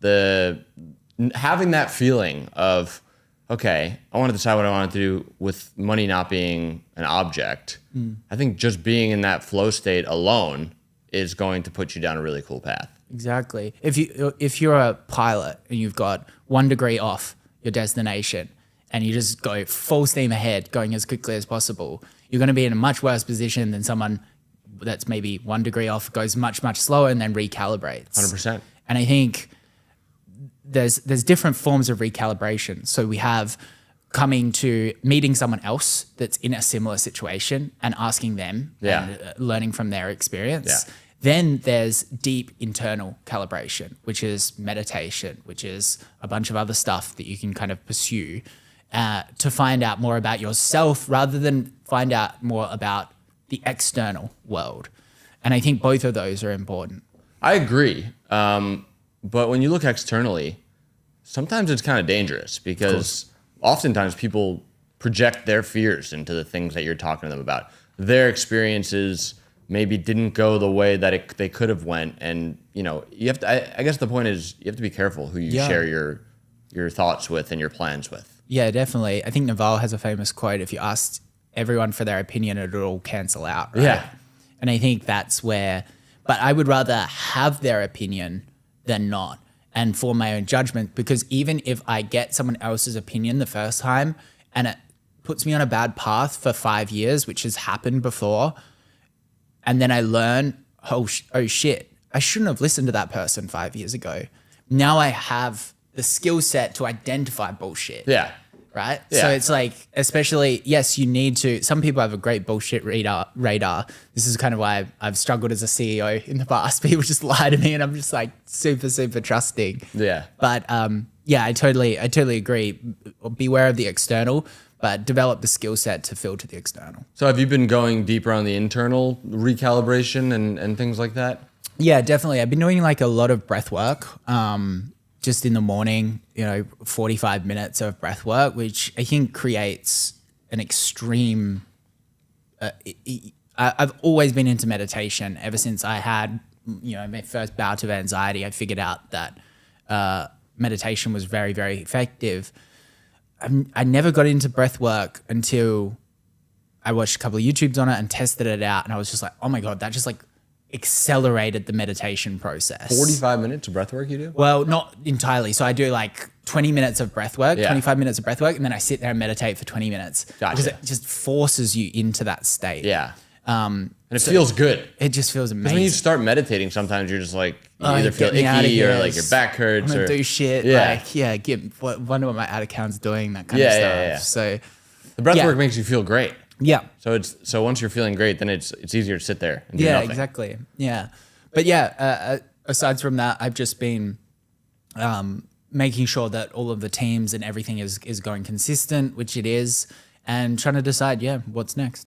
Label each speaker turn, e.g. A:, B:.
A: having that feeling of, okay, I want to decide what I want to do with money not being an object. I think just being in that flow state alone is going to put you down a really cool path.
B: Exactly. If you're a pilot and you've got 1 degree off your destination and you just go full steam ahead, going as quickly as possible, you're going to be in a much worse position than someone that's maybe 1 degree off, goes much, much slower and then recalibrates.
A: 100%.
B: And I think there's different forms of recalibration. So we have coming to meeting someone else that's in a similar situation and asking them and learning from their experience.
A: Yeah.
B: Then there's deep internal calibration, which is meditation, which is a bunch of other stuff that you can kind of pursue to find out more about yourself rather than find out more about the external world. And I think both of those are important.
A: I agree. But when you look externally, sometimes it's kind of dangerous because oftentimes people project their fears into the things that you're talking to them about. Their experiences maybe didn't go the way that they could have went. And, you know, you have to, I guess the point is you have to be careful who you share your thoughts with and your plans with.
B: Yeah, definitely. I think Naval has a famous quote, if you asked everyone for their opinion, it would all cancel out, right?
A: Yeah.
B: And I think that's where, but I would rather have their opinion than not and form my own judgment, because even if I get someone else's opinion the first time and it puts me on a bad path for 5 years, which has happened before, and then I learn, oh shit, I shouldn't have listened to that person 5 years ago. Now I have the skill set to identify bullshit.
A: Yeah.
B: Right?
A: Yeah.
B: So it's like, especially, yes, you need to, some people have a great bullshit radar. This is kind of why I've struggled as a CEO in the past. People just lie to me and I'm just like super, super trusting.
A: Yeah.
B: But yeah, I totally agree. Beware of the external, but develop the skill set to filter the external.
A: So have you been going deeper on the internal recalibration and things like that?
B: Yeah, definitely. I've been doing like a lot of breath work. Just in the morning, 45 minutes of breath work, which I think creates an extreme, I've always been into meditation ever since I had, my first bout of anxiety. I figured out that meditation was very, very effective. I never got into breath work until I watched a couple of YouTubes on it and tested it out. And I was just like, oh my God, that just like accelerated the meditation process.
A: 45 minutes of breath work you do?
B: Well, not entirely. So I do like 20 minutes of breath work, 25 minutes of breath work, and then I sit there and meditate for 20 minutes.
A: Gotcha.
B: Because it just forces you into that state.
A: Yeah. And it feels good.
B: It just feels amazing.
A: Because when you start meditating, sometimes you're just like, you either feel icky or like your back hurts.
B: I'm gonna do shit. Wonder what my out account's doing, that kind of stuff. Yeah. So
A: the breath work makes you feel great.
B: Yeah.
A: So once you're feeling great, then it's easier to sit there and do nothing.
B: Exactly. Yeah. But aside from that, I've just been making sure that all of the teams and everything is going consistent, which it is, and trying to decide, what's next.